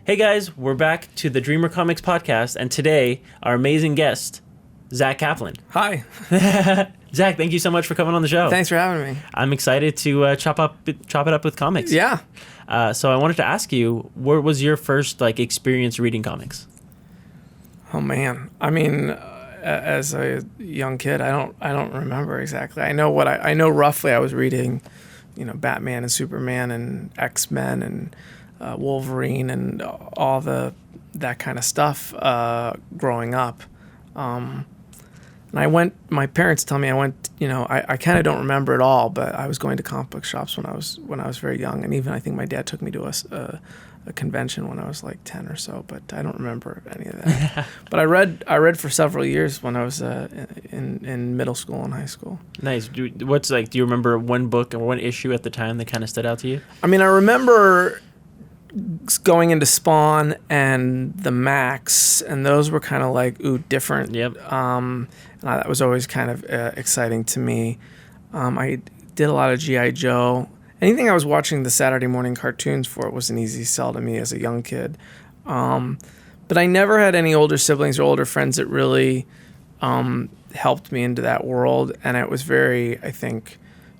Hey guys, we're back to the Dreamer Comics podcast, and today our amazing guest, Zack Kaplan. Hi. Zach, thank you so much for coming on the show. Thanks for having me. I'm excited to chop it up with comics. Yeah. So I wanted to ask you, what was your first experience reading comics? Oh man. I mean, as a young kid, I don't remember exactly. I know I know roughly. I was reading, Batman and Superman and X-Men and Wolverine and all that kind of stuff growing up. And my parents tell me I went, I kind of don't remember it all, but I was going to comic book shops when I was very young. And even I think my dad took me to a convention when I was like 10 or so, but I don't remember any of that. But I read for several years when I was in middle school and high school. Nice. Do you remember one book or one issue at the time that kind of stood out to you? I mean, I remember going into Spawn and the Max, and those were kind of like different. Yep. And that was always kind of exciting to me. I did a lot of G.I. Joe. Anything I was watching the Saturday morning cartoons for was an easy sell to me as a young kid. But I never had any older siblings or older friends that really helped me into that world, and it was very, I think,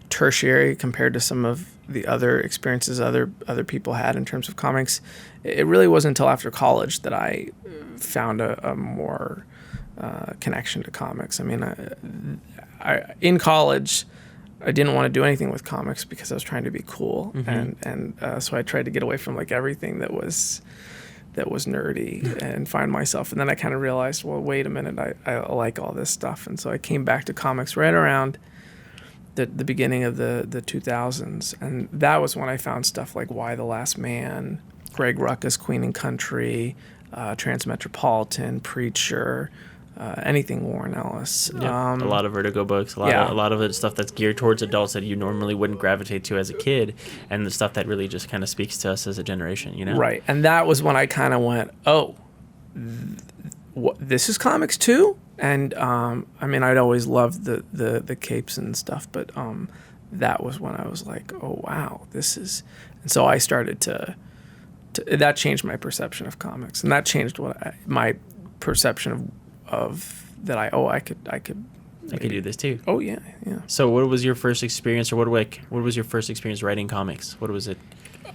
tertiary compared to some of the other experiences other people had in terms of comics. It really wasn't until after college that I found a more connection to comics. I mean, in college, I didn't want to do anything with comics because I was trying to be cool, and so I tried to get away from everything that was nerdy and find myself. And then I kind of realized, well, wait a minute, I like all this stuff, and so I came back to comics right around the beginning of the 2000s, and that was when I found stuff like Why the Last Man, Greg Rucka's Queen and Country, Transmetropolitan, Preacher, anything Warren Ellis. Yeah, a lot of Vertigo books, a lot of it stuff that's geared towards adults that you normally wouldn't gravitate to as a kid, and the stuff that really just kind of speaks to us as a generation, Right, and that was when I kind of went, this is comics too? And I mean, I'd always loved the capes and stuff, but that was when I was like, oh wow, this is. And so I started to that changed my perception of comics, and that changed my perception of that. I could do this too. Oh yeah. So what was your first experience, or what was your first experience writing comics? What was it?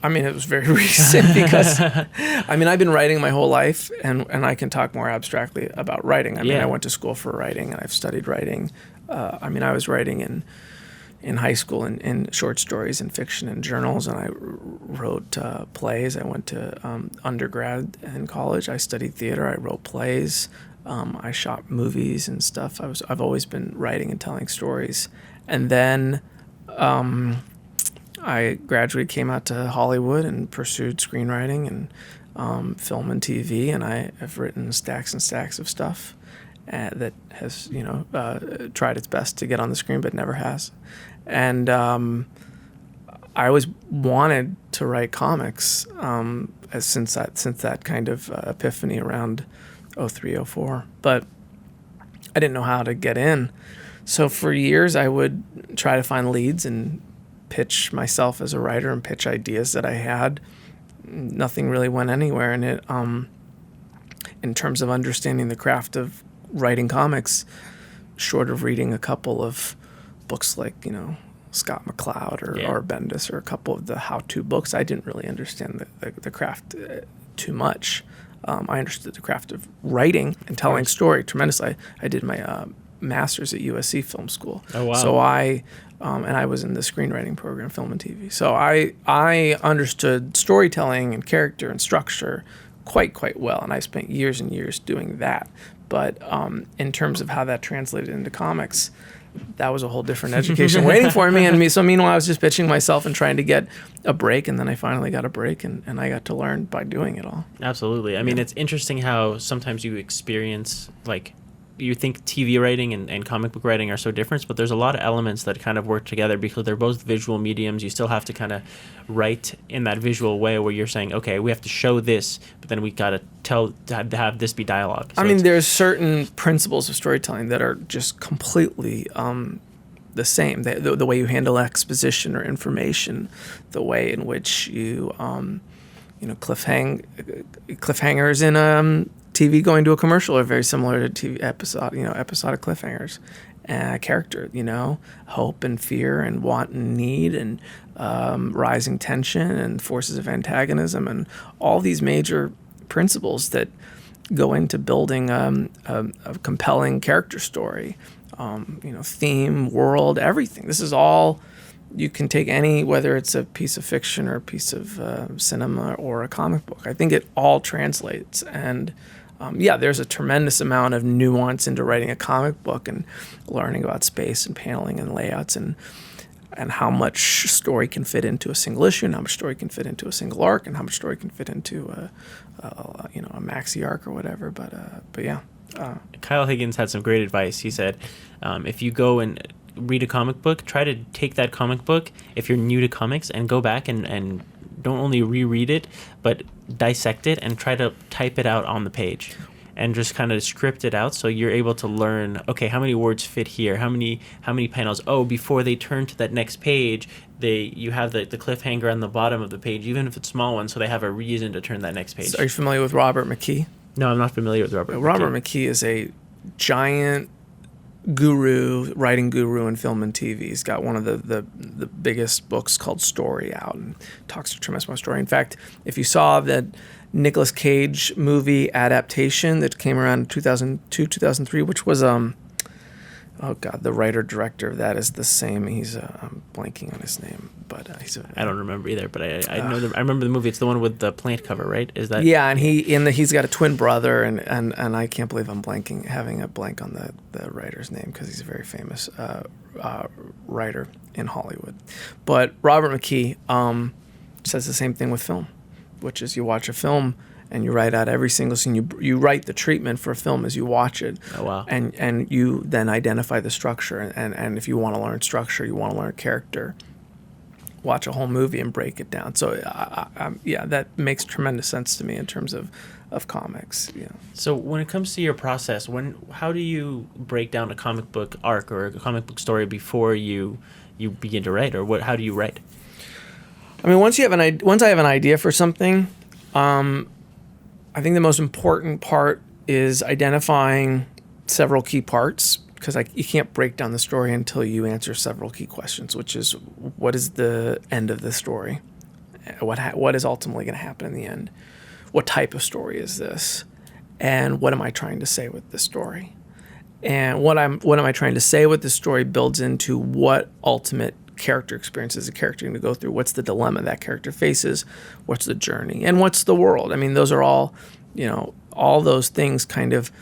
I mean, it was very recent because, I mean, I've been writing my whole life, and I can talk more abstractly about writing. I mean, I went to school for writing, and I've studied writing. I mean, I was writing in high school in short stories and fiction and journals, and I wrote plays. I went to undergrad and college. I studied theater. I wrote plays. I shot movies and stuff. I've always been writing and telling stories. And then I gradually came out to Hollywood and pursued screenwriting and film and TV, and I have written stacks and stacks of stuff that has, tried its best to get on the screen but never has. And I always wanted to write comics since that kind of epiphany around 03, 04, but I didn't know how to get in. So for years I would try to find leads and pitch myself as a writer and pitch ideas that I had. Nothing really went anywhere, and it in terms of understanding the craft of writing comics, short of reading a couple of books like Scott McCloud or Bendis or a couple of the how-to books, I didn't really understand the craft too much. I understood the craft of writing and telling story tremendously. I did my master's at USC Film School. Oh wow! So and I was in the screenwriting program, film and TV. So I understood storytelling and character and structure quite well, and I spent years and years doing that. But in terms of how that translated into comics, that was a whole different education waiting for me. So meanwhile, I was just pitching myself and trying to get a break, and then I finally got a break, and I got to learn by doing it all. Absolutely. I mean, it's interesting how sometimes you experience you think TV writing and comic book writing are so different, but there's a lot of elements that kind of work together because they're both visual mediums. You still have to kind of write in that visual way where you're saying, okay, we have to show this, but then we got to have this be dialogue. So there's certain principles of storytelling that are just completely the same. The way you handle exposition or information, the way in which you cliffhangers in TV going to a commercial are very similar to TV episodic cliffhangers. Character, hope and fear and want and need and rising tension and forces of antagonism and all these major principles that go into building a compelling character story, theme, world, everything. This is all, you can take whether it's a piece of fiction or a piece of cinema or a comic book. I think it all translates. And there's a tremendous amount of nuance into writing a comic book and learning about space and paneling and layouts and how much story can fit into a single issue and how much story can fit into a single arc and how much story can fit into a maxi arc or whatever. But yeah. Kyle Higgins had some great advice. He said, if you go and read a comic book, try to take that comic book, if you're new to comics, and go back and don't only reread it, but dissect it and try to type it out on the page and just kind of script it out so you're able to learn, okay, how many words fit here, how many panels. Oh, before they turn to that next page, you have the cliffhanger on the bottom of the page, even if it's small one, so they have a reason to turn that next page. So are you familiar with Robert McKee? No, I'm not familiar with Robert McKee. Robert McKee is a giant writing guru in film and TV. He's got one of the biggest books called Story out and talks a tremendous amount of story. In fact, if you saw that Nicolas Cage movie adaptation that came around in 2002, 2003, which was the writer-director of that is the same. He's I'm blanking on his name, but I don't remember either. But I know I remember the movie. It's the one with the plant cover, right? Is that? Yeah, and he's got a twin brother, and I can't believe I'm having a blank on the writer's name because he's a very famous writer in Hollywood. But Robert McKee says the same thing with film, which is you watch a film and you write out every single scene. You write the treatment for a film as you watch it. Oh, wow. And you then identify the structure. And if you want to learn structure, you want to learn character, watch a whole movie and break it down. So, that makes tremendous sense to me in terms of comics. Yeah. So when it comes to your process, how do you break down a comic book arc or a comic book story before you begin to write? Or how do you write? I mean, once I have an idea for something, I think the most important part is identifying several key parts because you can't break down the story until you answer several key questions, which is what is the end of the story? What is ultimately going to happen in the end? What type of story is this? And what am I trying to say with this story? And what am I trying to say with this story builds into what ultimate character experience is a character going to go through? What's the dilemma that character faces? What's the journey? And what's the world? I mean, those are all, all those things kind of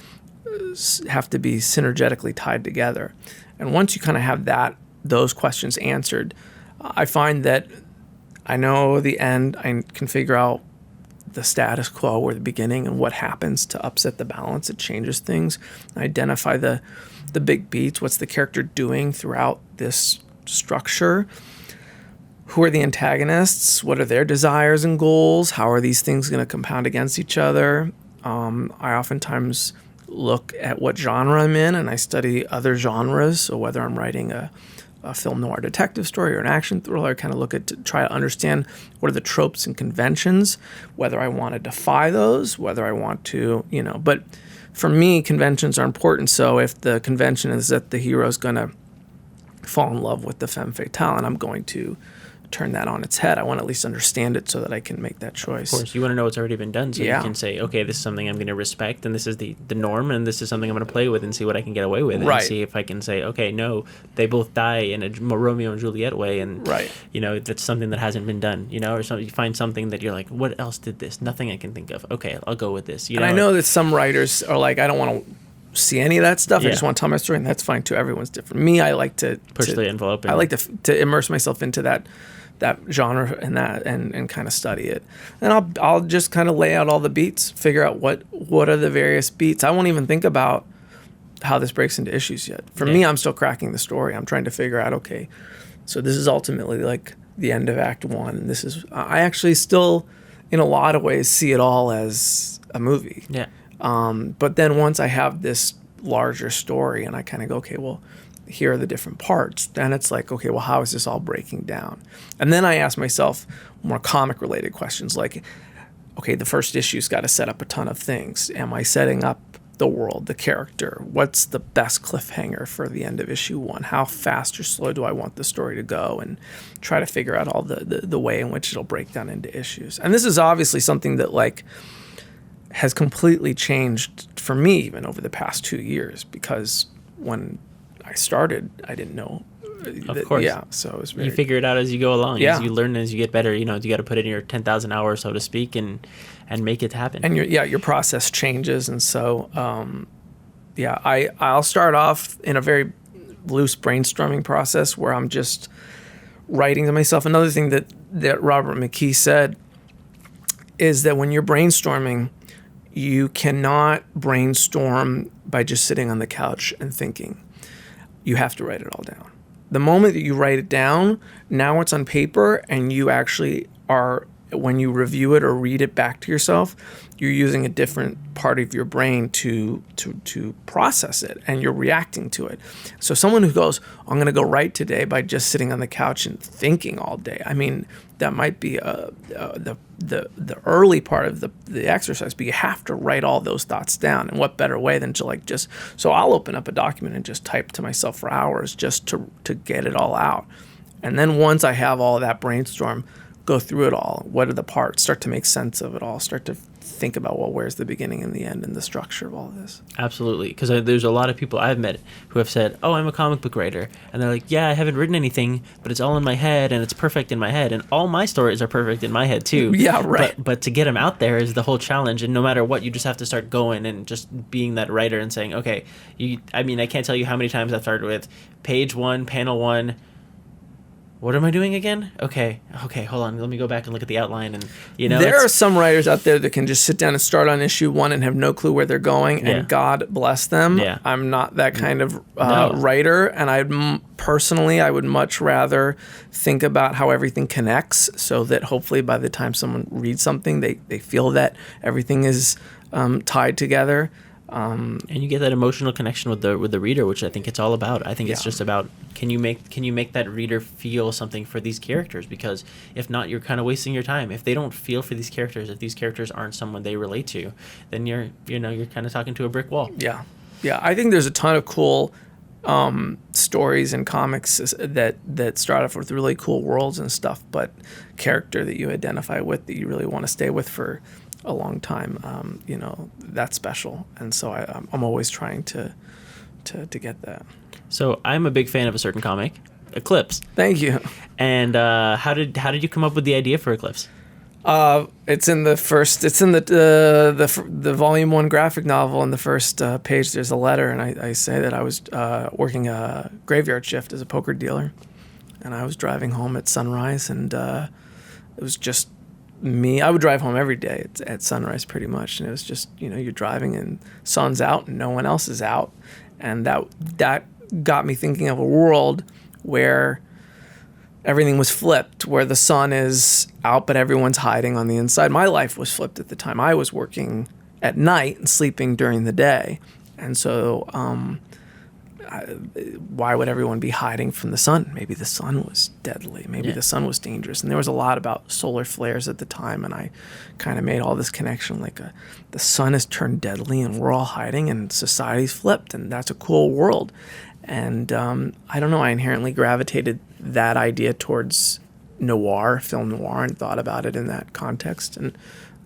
have to be synergetically tied together. And once you kind of have those questions answered, I find that I know the end. I can figure out the status quo or the beginning and what happens to upset the balance. It changes things. I identify the big beats. What's the character doing throughout this structure? Who are the antagonists? What are their desires and goals? How are these things going to compound against each other? I oftentimes look at what genre I'm in and I study other genres. So whether I'm writing a film noir detective story or an action thriller, I kind of try to understand what are the tropes and conventions, whether I want to defy those, whether I want to, but for me, conventions are important. So if the convention is that the hero's going to fall in love with the femme fatale and I'm going to turn that on its head, I want to at least understand it so that I can make that choice. Of course, you want to know what's already been done so Yeah. you can say, okay, this is something I'm going to respect and this is the norm and this is something I'm going to play with and see what I can get away with. Right. And see if I can say, okay, no, they both die in a Romeo and Juliet way and, Right. That's something that hasn't been done, or something, you find something that you're like, what else did this? Nothing I can think of. Okay, I'll go with this. And I know that some writers are like, I don't want to see any of that stuff. Yeah. I just want to tell my story, and that's fine too. Everyone's different. Me, I like to push the envelope. I like to immerse myself into that genre and kind of study it. And I'll just kind of lay out all the beats, figure out what are the various beats. I won't even think about how this breaks into issues yet. For me, I'm still cracking the story. I'm trying to figure out, okay, so this is ultimately like the end of Act 1. And this is, I actually still, in a lot of ways, see it all as a movie. Yeah. But then once I have this larger story and I kind of go, okay, well, here are the different parts, then it's like, okay, well, how is this all breaking down? And then I ask myself more comic related questions like, okay, the first issue's got to set up a ton of things. Am I setting up the world, the character? What's the best cliffhanger for the end of issue 1? How fast or slow do I want the story to go? And try to figure out all the way in which it'll break down into issues. And this is obviously something that like has completely changed for me even over the past 2 years, because when I started, I didn't know. Of course. Yeah, so it was very... You figure it out as you go along. Yeah. As you learn, as you get better, you got to put in your 10,000 hours, so to speak, and make it happen. And your process changes. And so, I'll start off in a very loose brainstorming process where I'm just writing to myself. Another thing that Robert McKee said is that when you're brainstorming, you cannot brainstorm by just sitting on the couch and thinking. You have to write it all down. The moment that you write it down, now it's on paper, and you actually are, when you review it or read it back to yourself, you're using a different part of your brain to process it, and you're reacting to it. So someone who goes, I'm going to go write today by just sitting on the couch and thinking all day, I mean, that might be the early part of the exercise, but you have to write all those thoughts down. And what better way than to so I'll open up a document and just type to myself for hours just to get it all out. And then once I have all of that brainstorm, go through it all. What are the parts? Start to make sense of it all. Start to think about, well, where's the beginning and the end and the structure of all of this. Absolutely. Because there's a lot of people I've met who have said, oh, I'm a comic book writer. And they're like, yeah, I haven't written anything, but it's all in my head, and it's perfect in my head. And all my stories are perfect in my head, too. Yeah, right. But to get them out there is the whole challenge. And no matter what, you just have to start going and just being that writer and saying, okay, I can't tell you how many times I've started with page 1, panel 1. What am I doing again? Okay, hold on. Let me go back and look at the outline. And there are some writers out there that can just sit down and start on issue 1 and have no clue where they're going, and God bless them. Yeah. I'm not that kind of writer, and I would much rather think about how everything connects, so that hopefully by the time someone reads something, they feel that everything is tied together. And you get that emotional connection with the reader, which I think it's all about. I think it's just about, can you make that reader feel something for these characters? Because if not, you're kind of wasting your time. If they don't feel for these characters, if these characters aren't someone they relate to, then you're kind of talking to a brick wall. Yeah. I think there's a ton of cool stories and comics that start off with really cool worlds and stuff, but character that you identify with, that you really want to stay with for a long time, that's special. And so I'm always trying to get that. So I'm a big fan of a certain comic, Eclipse. Thank you. And how did you come up with the idea for Eclipse? It's in the volume 1 graphic novel. In the first page, there's a letter, and I say that I was working a graveyard shift as a poker dealer, and I was driving home at sunrise, and it was just me. I would drive home every day at sunrise pretty much, and it was just, you're driving and sun's out and no one else is out, and that got me thinking of a world where everything was flipped, where the sun is out but everyone's hiding on the inside. My life was flipped at the time. I was working at night and sleeping during the day, and so why would everyone be hiding from the sun? Maybe the sun was deadly. Maybe the sun was dangerous. And there was a lot about solar flares at the time, and I kind of made all this connection, the sun has turned deadly and we're all hiding and society's flipped, and that's a cool world. And I don't know, I inherently gravitated that idea towards film noir, and thought about it in that context. And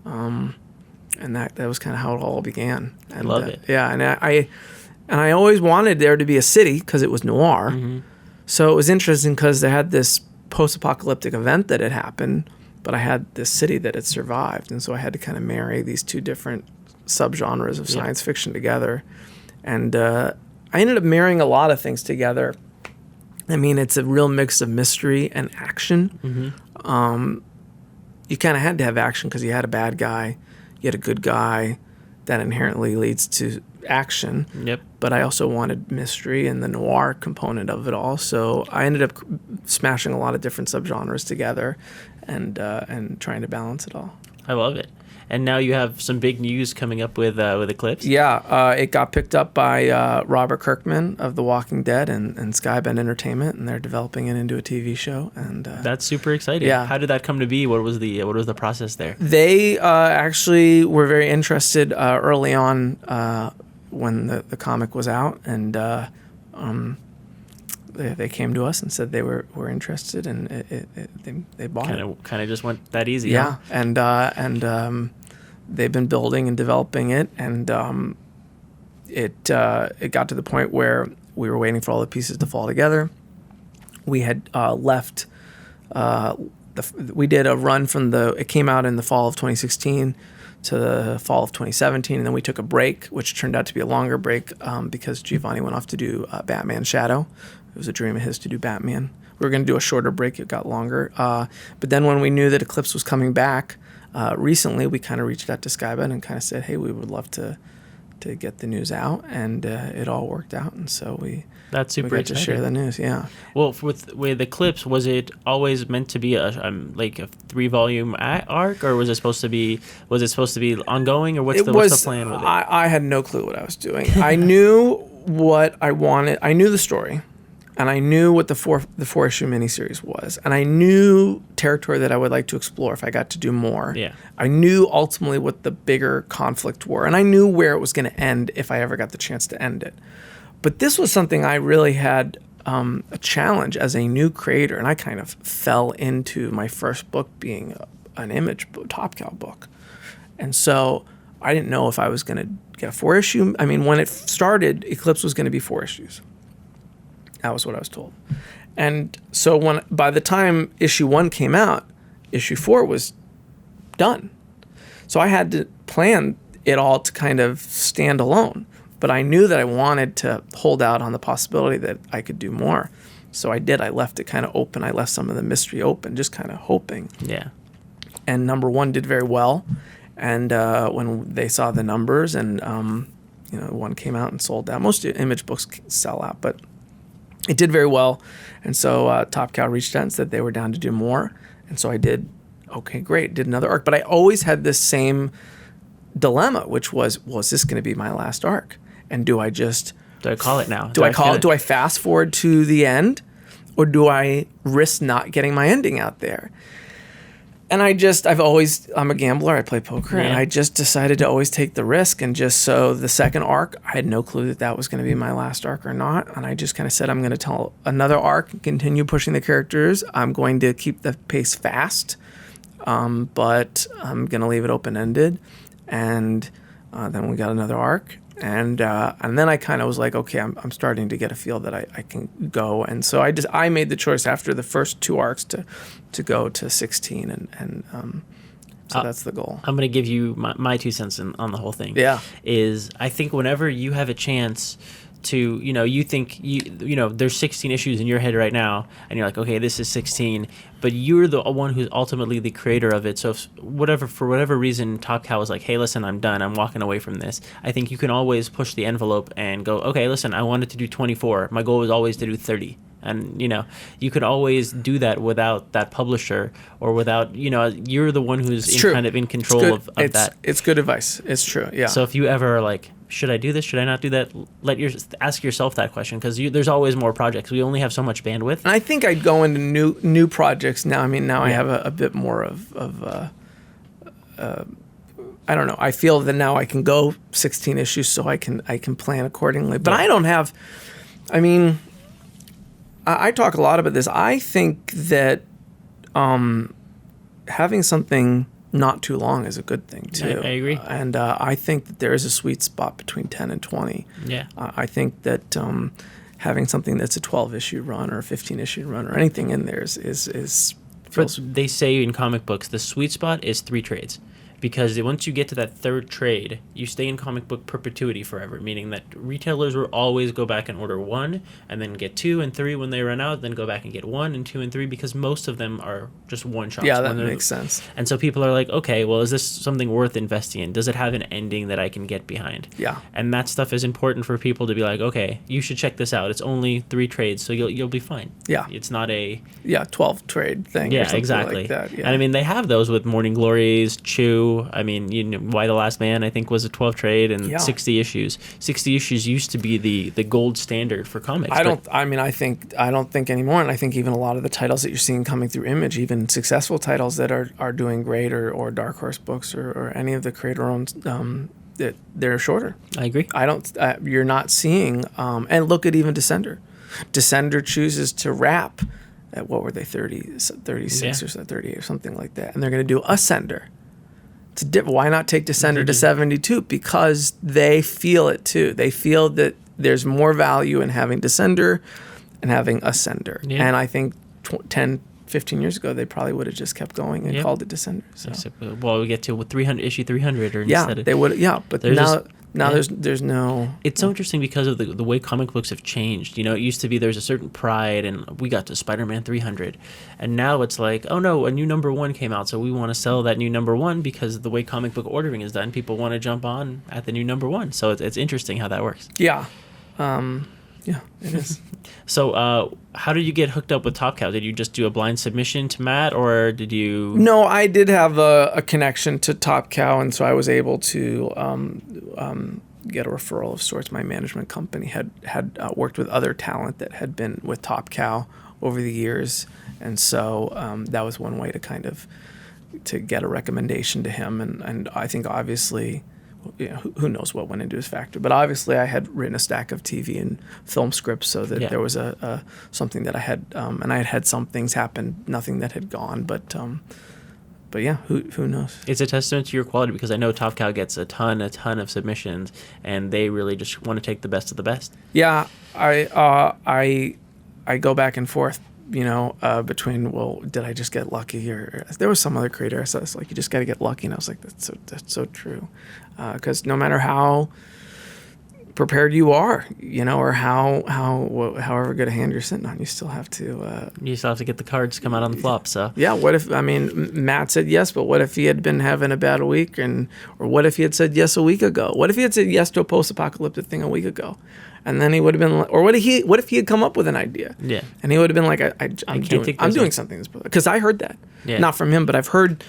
that was kind of how it all began. And, I love it. Yeah, and I always wanted there to be a city because it was noir. Mm-hmm. So it was interesting because they had this post-apocalyptic event that had happened, but I had this city that had survived. And so I had to kind of marry these two different subgenres of science fiction together. And I ended up marrying a lot of things together. I mean, it's a real mix of mystery and action. Mm-hmm. You kind of had to have action because you had a bad guy, you had a good guy. That inherently leads to action. Yep. But I also wanted mystery and the noir component of it all. So I ended up smashing a lot of different subgenres together and trying to balance it all. I love it. And now you have some big news coming up with Eclipse. Yeah, it got picked up by Robert Kirkman of The Walking Dead and Skybend Entertainment, and they're developing it into a TV show. And that's super exciting. Yeah. How did that come to be? What was the process there? They actually were very interested early on when the comic was out, and they came to us and said they were interested, and they bought it. Kind of just went that easy. Yeah, huh? and they've been building and developing it, and it got to the point where we were waiting for all the pieces to fall together. We had left. We did a run from it came out in the fall of 2016 to the fall of 2017, and then we took a break, which turned out to be a longer break because Giovanni went off to do Batman Shadow. It was a dream of his to do Batman. We were going to do a shorter break. It got longer. But then when we knew that Eclipse was coming back recently, we kind of reached out to Skybend and kind of said, hey, we would love to get the news out, and it all worked out, and so that's super got exciting to share the news. Yeah. Well, with Eclipse, was it always meant to be a 3-volume arc, or was it supposed to be ongoing, or what's the plan with it? I had no clue what I was doing. I knew what I wanted. I knew the story, and I knew what the 4-issue miniseries was, and I knew territory that I would like to explore if I got to do more. Yeah. I knew ultimately what the bigger conflict were, and I knew where it was going to end if I ever got the chance to end it. But this was something I really had a challenge as a new creator, and I kind of fell into my first book being an Image Top Cow book. And so I didn't know if I was going to get a 4-issue. I mean, when it started, Eclipse was going to be 4 issues. That was what I was told. And so by the time issue 1 came out, issue 4 was done. So I had to plan it all to kind of stand alone. But I knew that I wanted to hold out on the possibility that I could do more. So I did. I left it kind of open. I left some of the mystery open, just kind of hoping. Yeah. And number 1 did very well. And when they saw the numbers, and one came out and sold out. Most Image books sell out, but it did very well. And so Top Cow reached out and said they were down to do more. And so I did. Okay, great. Did another arc. But I always had this same dilemma, which was this going to be my last arc? And do I call it now? Do I fast forward to the end, or do I risk not getting my ending out there? And I'm a gambler. I play poker, and I just decided to always take the risk. And just so the second arc, I had no clue that was going to be my last arc or not. And I just kind of said, I'm going to tell another arc, continue pushing the characters. I'm going to keep the pace fast, but I'm going to leave it open-ended. And then we got another arc. And then I kind of was like, okay, I'm starting to get a feel that I can go, and so I made the choice after the first 2 arcs to go to 16, and so that's the goal. I'm gonna give you my 2 cents on the whole thing. Yeah, is I think whenever you have a chance to, you think there's 16 issues in your head right now, and you're like, okay, this is 16, but you're the one who's ultimately the creator of it. So if for whatever reason Top Cow was like, hey, listen, I'm done, I'm walking away from this, I think you can always push the envelope and go, okay, listen, I wanted to do 24, my goal was always to do 30. And you could always do that without that publisher, or without you're the one who's kind of in control of that. It's good advice. It's true. Yeah. So if you ever are like, should I do this? Should I not do that? Ask yourself that question, because there's always more projects. We only have so much bandwidth. And I think I'd go into new projects now. I mean, now I have a bit more of I don't know. I feel that now I can go 16 issues, so I can plan accordingly. But I don't have. I mean, I talk a lot about this. I think that having something not too long is a good thing too. I agree. And I think that there is a sweet spot between 10 and 20. Yeah. I think that having something that's a 12-issue run or a 15-issue run or anything in there is But they say in comic books the sweet spot is 3 trades. because once you get to that third trade, you stay in comic book perpetuity forever, meaning that retailers will always go back and order 1 and then get 2 and 3 when they run out, then go back and get 1 and 2 and 3, because most of them are just one shots. Yeah, that makes sense. And so people are like, okay, well, is this something worth investing in? Does it have an ending that I can get behind? Yeah. And that stuff is important for people to be like, okay, you should check this out. It's only 3 trades, so you'll be fine. Yeah. It's not a 12 trade thing. Yeah, or something exactly. Like that. Yeah. And I mean, they have those with Morning Glories, Chew. I mean, Why the Last Man, I think, was a 12 trade and 60 issues. 60 issues used to be the gold standard for comics. I don't think anymore, and I think even a lot of the titles that you're seeing coming through Image, even successful titles that are doing great, or Dark Horse Books, or any of the creator-owned, that they're shorter. I agree. You're not seeing, and look at even Descender. Descender chooses to wrap at, what were they, 36 or 38 or something like that, and they're going to do Ascender. Why not take Descender to 72? Because they feel it too. They feel that there's more value in having Descender and having Ascender. Yeah. And I think 10, 15 years ago, they probably would have just kept going and called it Descender. So. Well, we get to issue 300 or instead of, they would. Yeah, but now there's no. It's so interesting because of the way comic books have changed. It used to be there's a certain pride, and we got to Spider-Man 300, and now it's like, oh no, a new number 1 came out, so we want to sell that new number 1 because the way comic book ordering is done, people want to jump on at the new number 1. So it's interesting how that works. Yeah. Yeah, it is. So, how did you get hooked up with Top Cow? Did you just do a blind submission to Matt, or did you? No, I did have a connection to Top Cow, and so I was able to get a referral of sorts. My management company had worked with other talent that had been with Top Cow over the years, and so that was one way to get a recommendation to him. And I think obviously. Who knows what went into his factor, but obviously I had written a stack of TV and film scripts, so that there was a something that I had, and I had some things happen, nothing that had gone, but yeah, who knows? It's a testament to your quality, because I know Top Cow gets a ton of submissions, and they really just want to take the best of the best. Yeah, I go back and forth. Between, well, did I just get lucky, or there was some other creator I said, it's like, you just got to get lucky, and I was like, that's so true, because no matter how prepared you are, or however good a hand you're sitting on, you still have to get the cards to come out on the flop. So yeah, what if, Matt said yes, but what if he had been having a bad week, or what if he had said yes a week ago? What if he had said yes to a post-apocalyptic thing a week ago? And then he would have been like, or what if he had come up with an idea? Yeah. And he would have been like, I'm doing something, because I heard that. Yeah. Not from him, but I've heard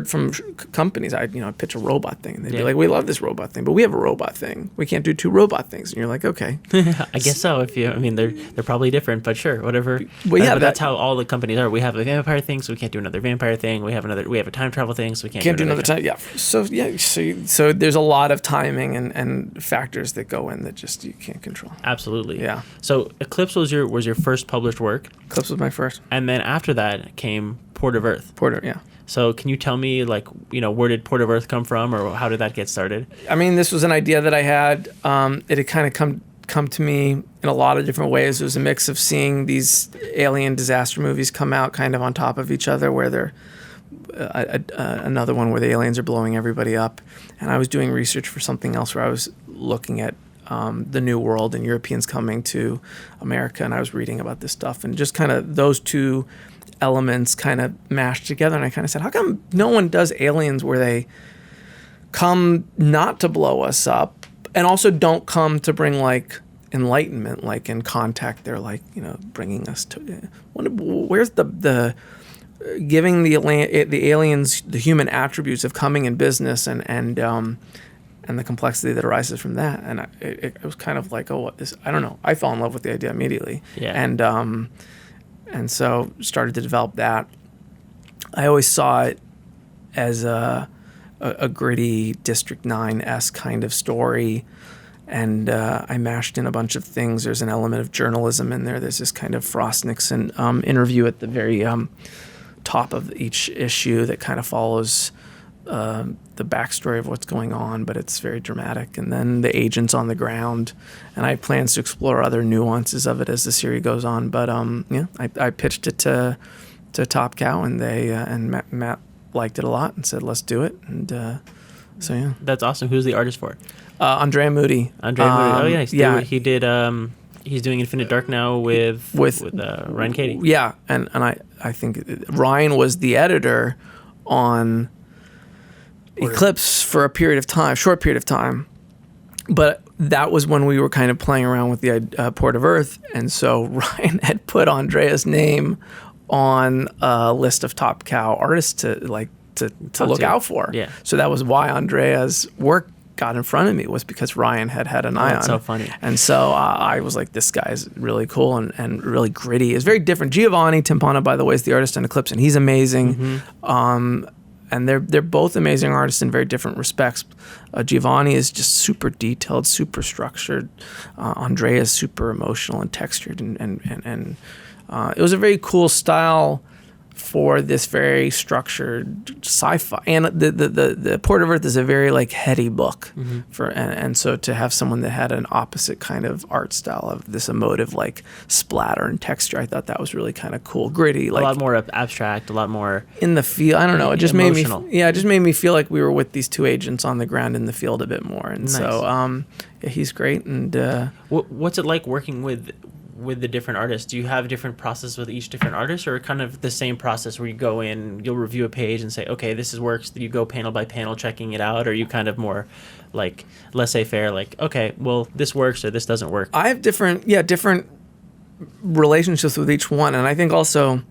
from companies. I pitch a robot thing, and they'd be like, we love this robot thing, but we have a robot thing. We can't do 2 robot things. And you're like, okay. I guess so. They're probably different, but sure, whatever. Well, yeah, that's how all the companies are. We have a vampire thing, so we can't do another vampire thing. We have a time travel thing, so we can't do another time. Yeah. So yeah, so there's a lot of timing and factors that go in that just you can't control. Absolutely. Yeah. So Eclipse was your first published work. Eclipse was my first. And then after that came Port of Earth. Yeah. So can you tell me, where did Port of Earth come from, or how did that get started? This was an idea that I had. It had kind of come to me in a lot of different ways. It was a mix of seeing these alien disaster movies come out kind of on top of each other, where they're another one where the aliens are blowing everybody up. And I was doing research for something else where I was looking at the New World and Europeans coming to America, and I was reading about this stuff, and just kind of those two elements kind of mashed together, and I kind of said, how come no one does aliens where they come not to blow us up and also don't come to bring enlightenment, in contact? They're bringing us to where's the giving the aliens the human attributes of coming in business and the complexity that arises from that. And it was kind of like, I don't know. I fell in love with the idea immediately. Yeah. And so started to develop that. I always saw it as a gritty District 9-esque kind of story. And I mashed in a bunch of things. There's an element of journalism in there. There's this kind of Frost Nixon interview at the very top of each issue that kind of follows the backstory of what's going on, but it's very dramatic. And then the agents on the ground, and I have plans to explore other nuances of it as the series goes on. But I pitched it to Top Cow, and they and Matt liked it a lot and said, let's do it. And so, yeah. That's awesome. Who's the artist for it? Andrea Moody. Andrea Moody. Oh, yeah. Yeah. He did. He's doing Infinite Dark now with Ryan Cady. Yeah, and I think Ryan was the editor on Eclipse for a short period of time. But that was when we were kind of playing around with the Port of Earth, and so Ryan had put Andrea's name on a list of top cow artists to look out for. Yeah. So that was why Andrea's work got in front of me, was because Ryan had an eye on it. That's so funny. And so I was like, this guy's really cool and really gritty. It's very different. Giovanni Timpano, by the way, is the artist on Eclipse, and he's amazing. And they're both amazing artists in very different respects. Giovanni is just super detailed, super structured. Andrea is super emotional and textured, and it was a very cool style for this very structured sci-fi. And the Port of Earth is a very like heady book and so to have someone that had an opposite kind of art style of this emotive like splatter and texture, I thought that was really kind of cool, gritty, like a lot more abstract, a lot more in the field. I don't know. It just emotional. it just made me feel like we were with these two agents on the ground in the field a bit more. And nice. So yeah, he's great. And what's it like working with the different artists? Do you have different process with each different artist, or kind of the same process where you go in, you'll review a page and say, okay, this works, you go panel by panel checking it out, or are you kind of more like laissez-faire, like, okay, well, this works or this doesn't work? I have different relationships with each one. And I think also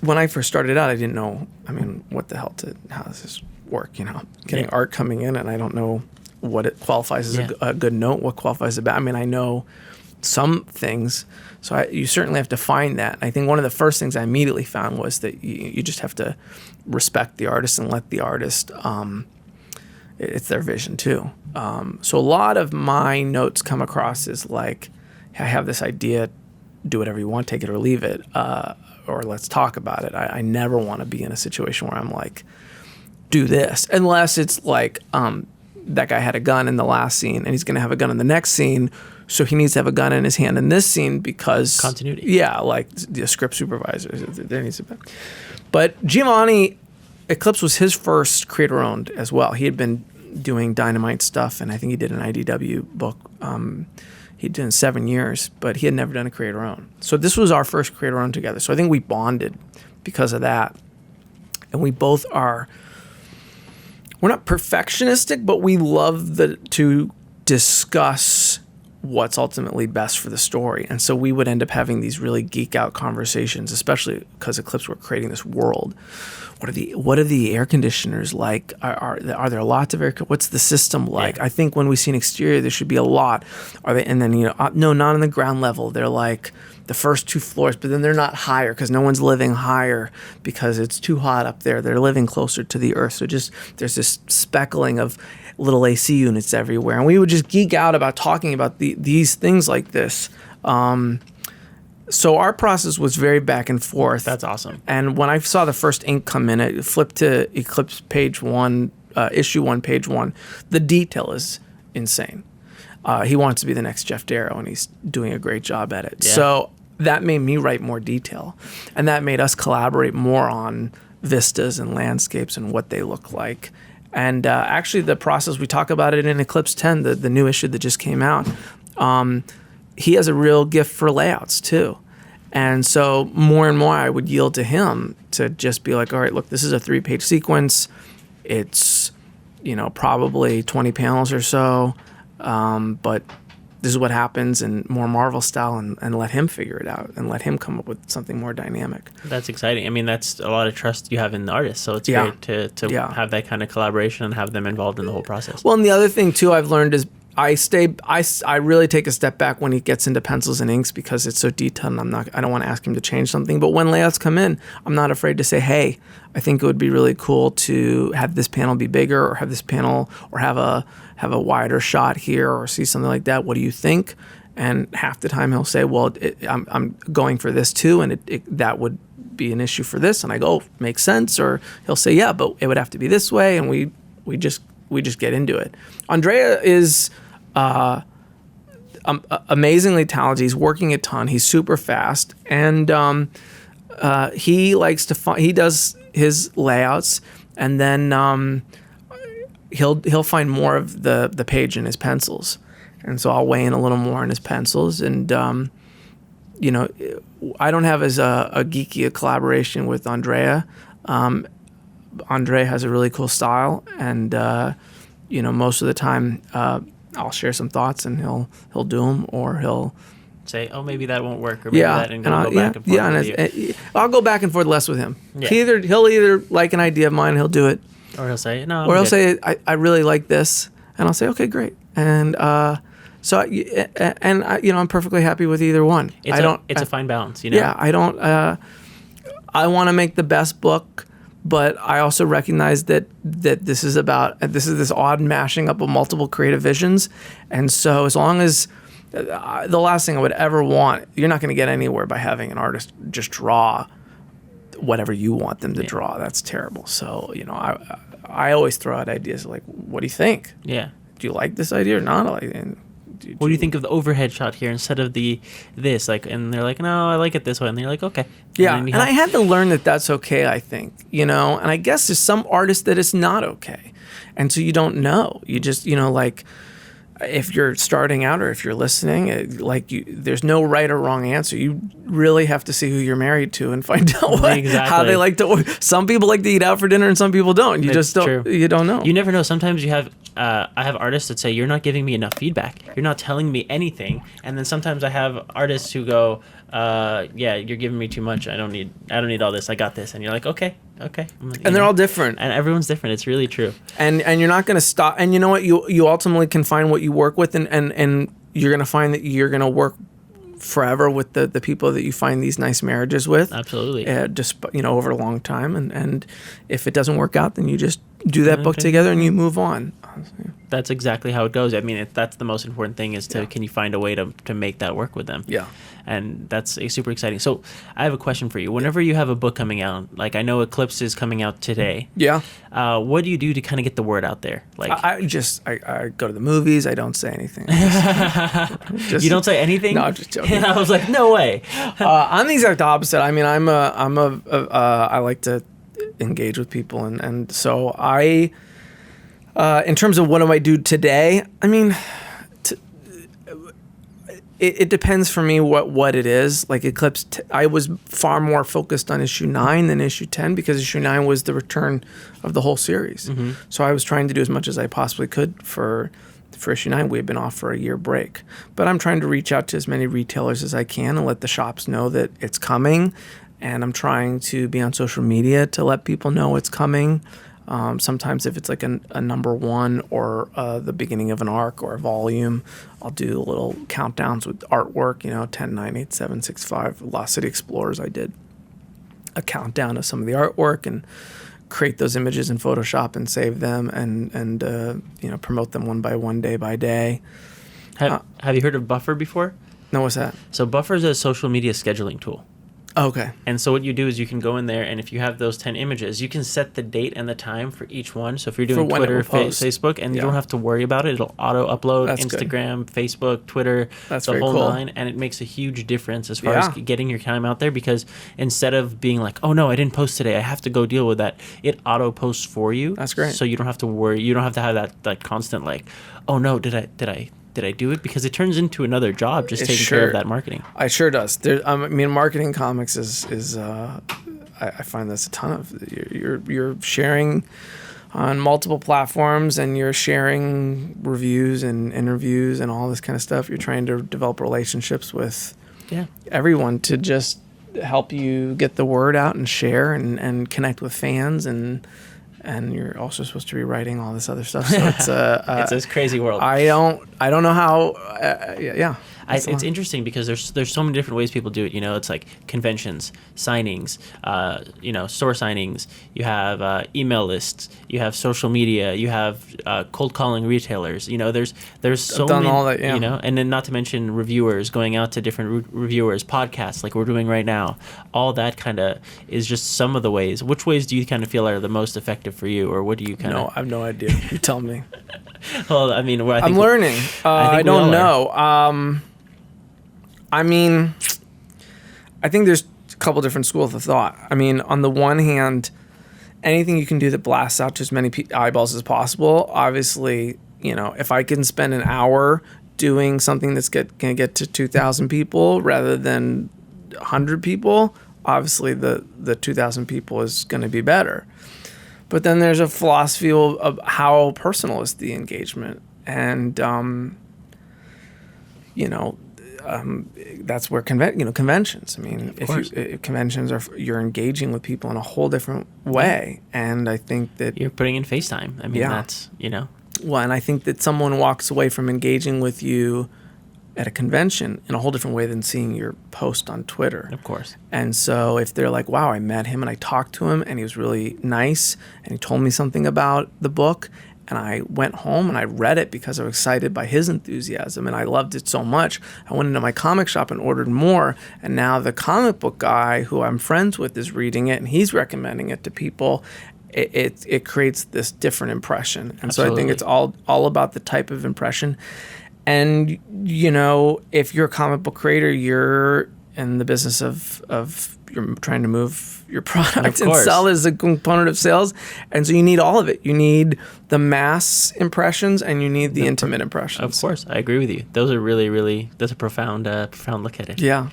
when I first started out, I didn't know, what the hell how does this work, getting art coming in, and I don't know what it qualifies as a good note, what qualifies as a bad. I know some things, so you certainly have to find that. And I think one of the first things I immediately found was that you just have to respect the artist and let the artist, it's their vision too. So a lot of my notes come across as like, I have this idea, do whatever you want, take it or leave it, or let's talk about it. I never want to be in a situation where I'm like, do this, unless it's like, that guy had a gun in the last scene and he's going to have a gun in the next scene, so he needs to have a gun in his hand in this scene because continuity. Yeah, like the script supervisor, there needs to be. But Giovanni, Eclipse was his first creator-owned as well. He had been doing Dynamite stuff, and I think he did an IDW book. He did in 7 years, but he had never done a creator-owned. So this was our first creator-owned together. So I think we bonded because of that, and we both are. We're not perfectionistic, but we love to discuss what's ultimately best for the story. And so we would end up having these really geek out conversations, especially because Eclipse were creating this world. What are the air conditioners like? Are there lots of air? What's the system like? Yeah. I think when we see an exterior, there should be a lot. Are they? And then no, not on the ground level. They're like the first 2 floors, but then they're not higher because no one's living higher because it's too hot up there. They're living closer to the earth. So there's this speckling of little AC units everywhere. And we would just geek out about talking about these things like this. So our process was very back and forth. That's awesome. And when I saw the first ink come in, it flipped to Eclipse page 1, issue 1, page 1. The detail is insane. He wants to be the next Jeff Darrow, and he's doing a great job at it. Yeah. So that made me write more detail, and that made us collaborate more on vistas and landscapes and what they look like. And actually, the process, we talk about it in Eclipse 10, the new issue that just came out. He has a real gift for layouts too. And so more and more I would yield to him to just be like, all right, look, this is a 3-page sequence. It's, probably 20 panels or so. But this is what happens, and more Marvel style, and let him figure it out and let him come up with something more dynamic. That's exciting. That's a lot of trust you have in the artist. So it's great to have that kind of collaboration and have them involved in the whole process. Well, and the other thing too I've learned is I really take a step back when he gets into pencils and inks because it's so detailed, and I don't want to ask him to change something. But when layouts come in, I'm not afraid to say, hey, I think it would be really cool to have this panel be bigger, or have this panel, or have a wider shot here, or see something like that. What do you think? And half the time he'll say, well, I'm going for this too, and that would be an issue for this. And I go, makes sense. Or he'll say, yeah, but it would have to be this way, and we just get into it. Andrea is amazingly talented. He's working a ton. He's super fast, and he likes to he does his layouts, and then he'll find more of the page in his pencils, and so I'll weigh in a little more in his pencils. And you know, I don't have as a geeky a collaboration with Andrea. Andre has a really cool style, and you know, most of the time I'll share some thoughts, and he'll do them, or he'll say, oh, maybe that won't work, or maybe yeah, that, and go back and forth with you. I'll go back and forth less with him. Yeah. He'll either like an idea of mine, he'll do it, Or he'll say, no, or he'll say, I really like this, and I'll say, okay, great. And so I'm perfectly happy with either one. It's a fine balance, you know. Yeah, I don't. I want to make the best book, but I also recognize that this is this odd mashing up of multiple creative visions, and so as long as the last thing I would ever want, you're not going to get anywhere by having an artist just draw whatever you want them to draw. That's terrible. So, you know, I always throw out ideas like, what do you think? Yeah. Do you like this idea or not? What do you think of the overhead shot here instead of this? Like, and they're like, no, I like it this way. And you're like, okay. Yeah. And I had to learn that that's okay, I think, you know, and I guess there's some artists that it's not okay. And so you don't know. You just, you know, like, if you're starting out or if you're listening, there's no right or wrong answer. You really have to see who you're married to and find out how they like to. Some people like to eat out for dinner and some people don't. You just don't. True. You don't know. You never know. Sometimes you have. I have artists that say, you're not giving me enough feedback. You're not telling me anything. And then sometimes I have artists who go, yeah, you're giving me too much. I don't need all this. I got this. And you're like, okay. And they're all different. And everyone's different. It's really true. And you're not going to stop. And you know what? You ultimately can find what you work with, and you're going to find that you're going to work forever with the people that you find these nice marriages with. Absolutely. Just, you know, over a long time. And if it doesn't work out, then you just do that book together and you move on. That's exactly how it goes. I mean, that's the most important thing is can you find a way to make that work with them? Yeah. And that's super exciting. So I have a question for you. Whenever you have a book coming out, like I know Eclipse is coming out today. Yeah. What do you do to kind of get the word out there? Like I go to the movies. I don't say anything. You don't say anything? No, I'm just joking. And I was like, no way. I'm the exact opposite. I mean, I like to engage with people, and so in terms of what do I do today, I mean, it depends for me what it is. Like Eclipse, I was far more focused on issue 9 than issue 10 because issue 9 was the return of the whole series. Mm-hmm. So I was trying to do as much as I possibly could for issue 9. We had been off for a year break. But I'm trying to reach out to as many retailers as I can and let the shops know that it's coming. And I'm trying to be on social media to let people know it's coming. Sometimes if it's like a number 1 or the beginning of an arc or a volume, I'll do little countdowns with artwork, 10, 9, 8, 7, 6, 5. Lost City Explorers, I did a countdown of some of the artwork and create those images in Photoshop and save them and promote them one by one, day by day. Have you heard of Buffer before? No, what's that? So Buffer is a social media scheduling tool. Okay. And so what you do is you can go in there, and if you have those 10 images, you can set the date and the time for each one. So if you're doing Twitter, Facebook, and you don't have to worry about it, it'll auto-upload. That's Instagram, good. Facebook, Twitter, that's the whole cool. 9, and it makes a huge difference as far as getting your time out there, because instead of being like, oh no, I didn't post today, I have to go deal with that, it auto-posts for you. That's great. So you don't have to worry. You don't have to have that constant like, oh no, did I do it? Because it turns into another job just taking care of that marketing. It sure does. Marketing comics is I find that's a ton of. You're sharing on multiple platforms, and you're sharing reviews and interviews and all this kind of stuff. You're trying to develop relationships with everyone to just help you get the word out and share and connect with fans and you're also supposed to be writing all this other stuff. So it's this crazy world. I don't know how. It's interesting because there's so many different ways people do it. It's like conventions, signings, store signings. You have email lists. You have social media. You have cold calling retailers. There's so many. All that, and then not to mention reviewers, going out to different reviewers, podcasts like we're doing right now. All that kind of is just some of the ways. Which ways do you kind of feel are the most effective for you, or what do you kind of? No, I have no idea. You tell me. Well, I mean, I'm learning. I don't know. I think there's a couple different schools of thought. I mean, on the one hand, anything you can do that blasts out to as many eyeballs as possible. Obviously, if I can spend an hour doing something that's going to get to 2,000 people rather than 100 people, obviously the 2,000 people is going to be better. But then there's a philosophy of how personal is the engagement. And, that's where conventions. I mean, if conventions you're engaging with people in a whole different way, and I think that you're putting in FaceTime. I mean, that's Well, and I think that someone walks away from engaging with you at a convention in a whole different way than seeing your post on Twitter. Of course. And so if they're like, wow, I met him and I talked to him and he was really nice and he told me something about the book, and I went home and I read it because I was excited by his enthusiasm and I loved it so much. I went into my comic shop and ordered more, and now the comic book guy who I'm friends with is reading it and he's recommending it to people. It creates this different impression. And Absolutely. So I think it's all about the type of impression. And, if you're a comic book creator, you're in the business of you're trying to move your product and sell as a component of sales. And so you need all of it. You need the mass impressions and you need the intimate impressions. Of course. I agree with you. Those are really, really, that's a profound look at it. Yeah.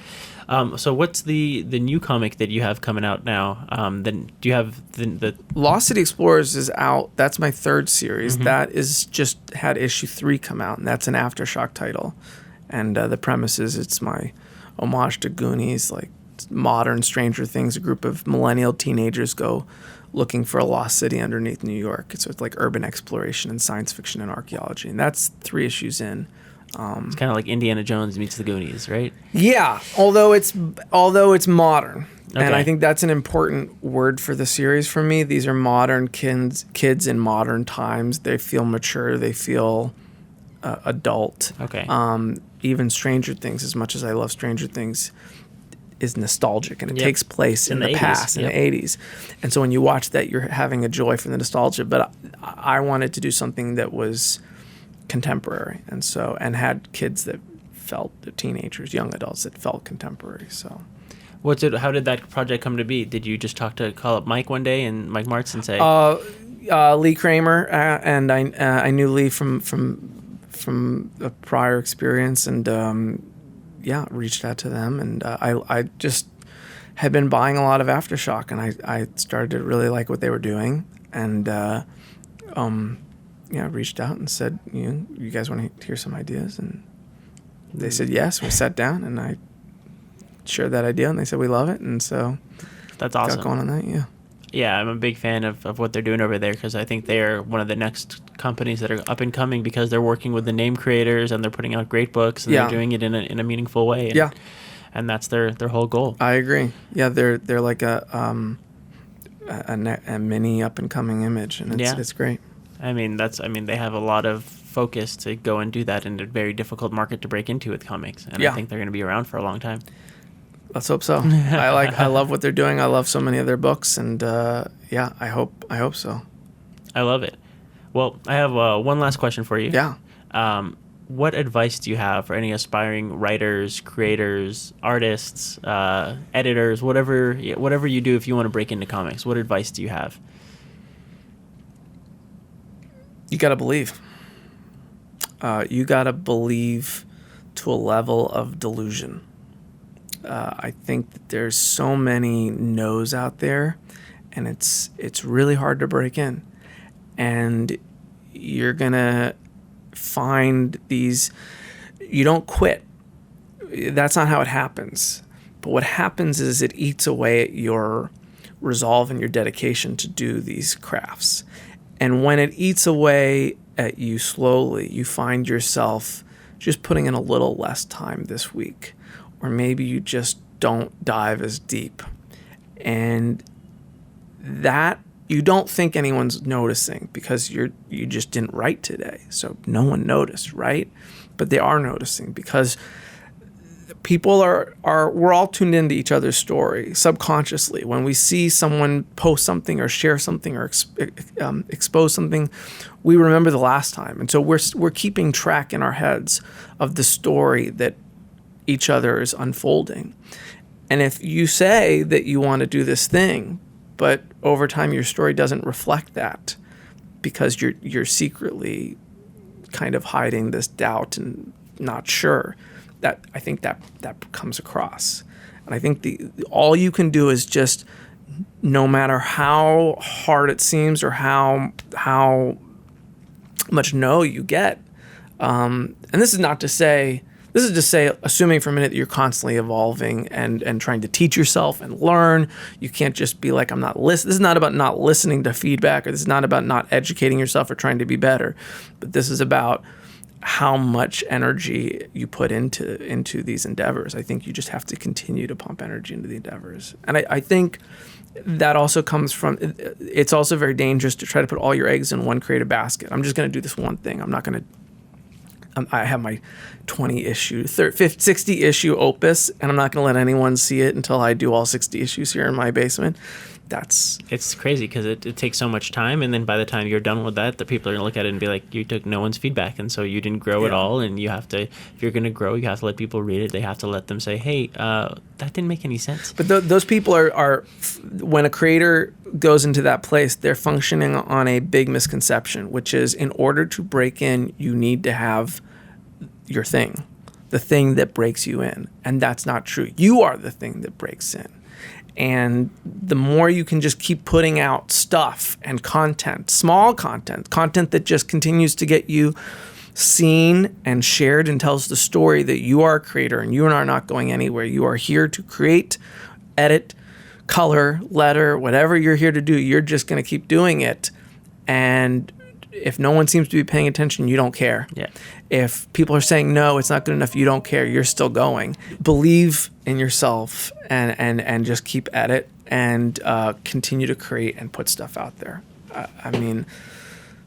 So what's the new comic that you have coming out now? Then do you have the Lost City Explorers is out. That's my third series. Mm-hmm. That is just had issue 3 come out, and that's an Aftershock title. And the premise is it's my homage to Goonies, like modern Stranger Things. A group of millennial teenagers go looking for a lost city underneath New York. So it's like urban exploration and science fiction and archaeology. And that's 3 issues in. it's kind of like Indiana Jones meets the Goonies, right? Yeah, although it's modern. Okay. And I think that's an important word for the series for me. These are modern kids in modern times. They feel mature. They feel adult. Okay. Even Stranger Things, as much as I love Stranger Things, is nostalgic, and it takes place in the 80s. past, in the 80s. And so when you watch that, you're having a joy from the nostalgia. But I wanted to do something that was contemporary, and had kids that felt teenagers, young adults that felt contemporary. So, How did that project come to be? Did you just call up Mike one day and Mike Martz and say, Lee Kramer, and I knew Lee from a prior experience, and reached out to them, and I just had been buying a lot of Aftershock, and I started to really like what they were doing, and reached out and said, you guys want to hear some ideas? And they said yes. We sat down and I shared that idea, and they said we love it, and so that's awesome. Got going on that. Yeah, I'm a big fan of what they're doing over there, because I think they're one of the next companies that are up and coming, because they're working with the name creators and they're putting out great books, and they're doing it in a meaningful way. And, and that's their whole goal. I agree. Yeah, they're like a mini up and coming Image, and it's great. I mean, they have a lot of focus to go and do that in a very difficult market to break into with comics, and I think they're going to be around for a long time. Let's hope so. I love what they're doing. I love so many of their books, and I hope so. I love it. Well, I have one last question for you. Yeah. What advice do you have for any aspiring writers, creators, artists, editors, whatever you do if you want to break into comics? What advice do you have? You got to believe. You got to believe to a level of delusion. I think that there's so many no's out there, and it's really hard to break in. And you're going to find these... You don't quit. That's not how it happens. But what happens is it eats away at your resolve and your dedication to do these crafts. And when it eats away at you slowly, you find yourself just putting in a little less time this week. Or maybe you just don't dive as deep. And that you don't think anyone's noticing because you just didn't write today. So no one noticed, right? But they are noticing because people we're all tuned into each other's story subconsciously. When we see someone post something or share something or expose something, we remember the last time. And so we're keeping track in our heads of the story that each other is unfolding. And if you say that you want to do this thing, but over time your story doesn't reflect that because you're secretly kind of hiding this doubt and not sure. That I think that comes across. And I think all you can do is just, no matter how hard it seems or how much no you get, and this is to say, assuming for a minute that you're constantly evolving and trying to teach yourself and learn. You can't just be like, I'm not listening. This is not about not listening to feedback, or this is not about not educating yourself or trying to be better. But this is about how much energy you put into these endeavors. I think you just have to continue to pump energy into the endeavors. And I think that also comes from, it's also very dangerous to try to put all your eggs in one creative basket. I'm just going to do this one thing. I'm not going to, I have my 20 issue, 60 issue opus, and I'm not going to let anyone see it until I do all 60 issues here in my basement. It's crazy because it takes so much time, and then by the time you're done with that, the people are going to look at it and be like, you took no one's feedback, and so you didn't grow at all. And you have to, if you're going to grow, you have to let people read it. They have to let them say, hey, that didn't make any sense. But those people are, when a creator goes into that place, they're functioning on a big misconception, which is, in order to break in, you need to have your thing, the thing that breaks you in. And that's not true. You are the thing that breaks in. And the more you can just keep putting out stuff and content, small content that just continues to get you seen and shared and tells the story that you are a creator and you are not going anywhere. You are here to create, edit, color, letter, whatever you're here to do, you're just going to keep doing it. And if no one seems to be paying attention, you don't care. Yeah. If people are saying, no, it's not good enough, you don't care, you're still going. Believe in yourself and just keep at it and continue to create and put stuff out there. I mean,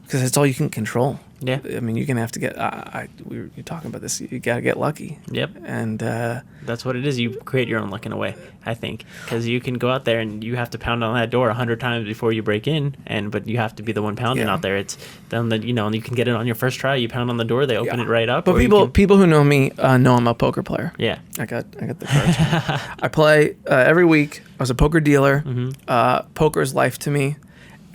because that's all you can control. Yeah. I mean, you're going to have to get, you're talking about this, you got to get lucky. Yep. And that's what it is. You create your own luck in a way, I think, because you can go out there and you have to pound on that door 100 times before you break in, but you have to be the one pounding out there. It's then that, and you can get it on your first try. You pound on the door, they open it right up. But people who know me know I'm a poker player. Yeah. I got the cards. I play every week. I was a poker dealer. Mm-hmm. Poker is life to me.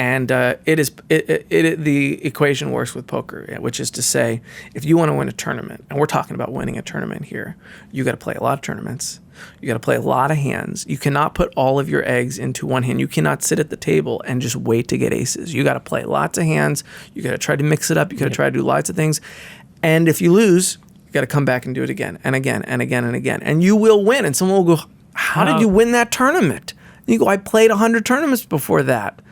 And the equation works with poker, which is to say, if you want to win a tournament, and we're talking about winning a tournament here, you got to play a lot of tournaments. You got to play a lot of hands. You cannot put all of your eggs into one hand. You cannot sit at the table and just wait to get aces. You got to play lots of hands. You got to try to mix it up. You got to try to do lots of things. And if you lose, you got to come back and do it again and again and again and again. And you will win. And someone will go, how did you win that tournament? And you go, I played 100 tournaments before that.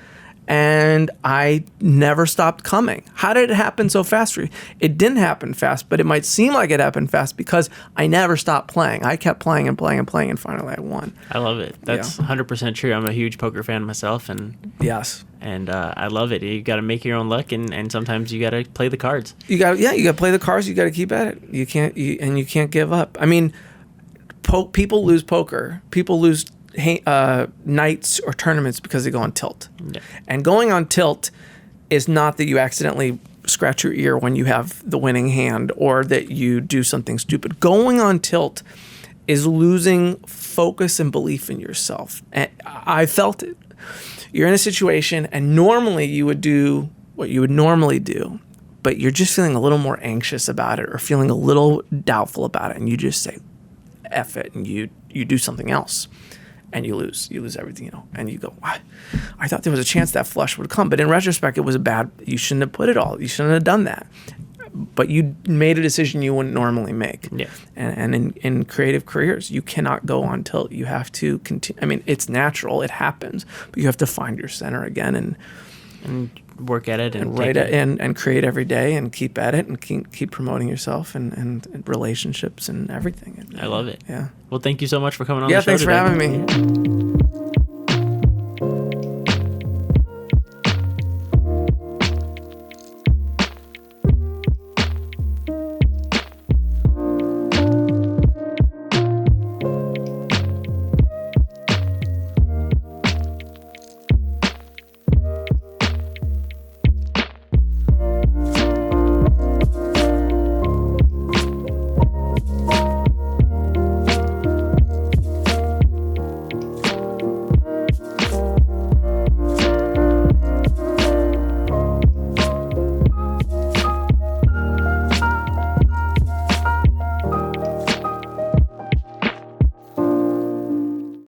And I never stopped coming. How did it happen so fast for you? It didn't happen fast, but it might seem like it happened fast because I never stopped playing. I kept playing and playing and playing, and finally I won. I love it. That's 100% true. I'm a huge poker fan myself, and yes, and I love it. You got to make your own luck, and sometimes you got to play the cards. You got to play the cards. You got to keep at it. You can't give up. I mean, people lose poker. People lose nights or tournaments because they go on tilt. Yeah. And going on tilt is not that you accidentally scratch your ear when you have the winning hand or that you do something stupid. Going on tilt is losing focus and belief in yourself. And I felt it. You're in a situation and normally you would do what you would normally do, but you're just feeling a little more anxious about it or feeling a little doubtful about it, and you just say, F it, and you do something else. And you lose everything, and you go, what? I thought there was a chance that flush would come. But in retrospect, it was you shouldn't have put it all. You shouldn't have done that. But you made a decision you wouldn't normally make. Yeah. And in creative careers, you cannot go on tilt. You have to continue. I mean, it's natural. It happens. But you have to find your center again and work at it and write it and create every day and keep at it and keep promoting yourself and relationships and everything. I love it. Yeah. Well, thank you so much for coming on the show today. Yeah, thanks for having me.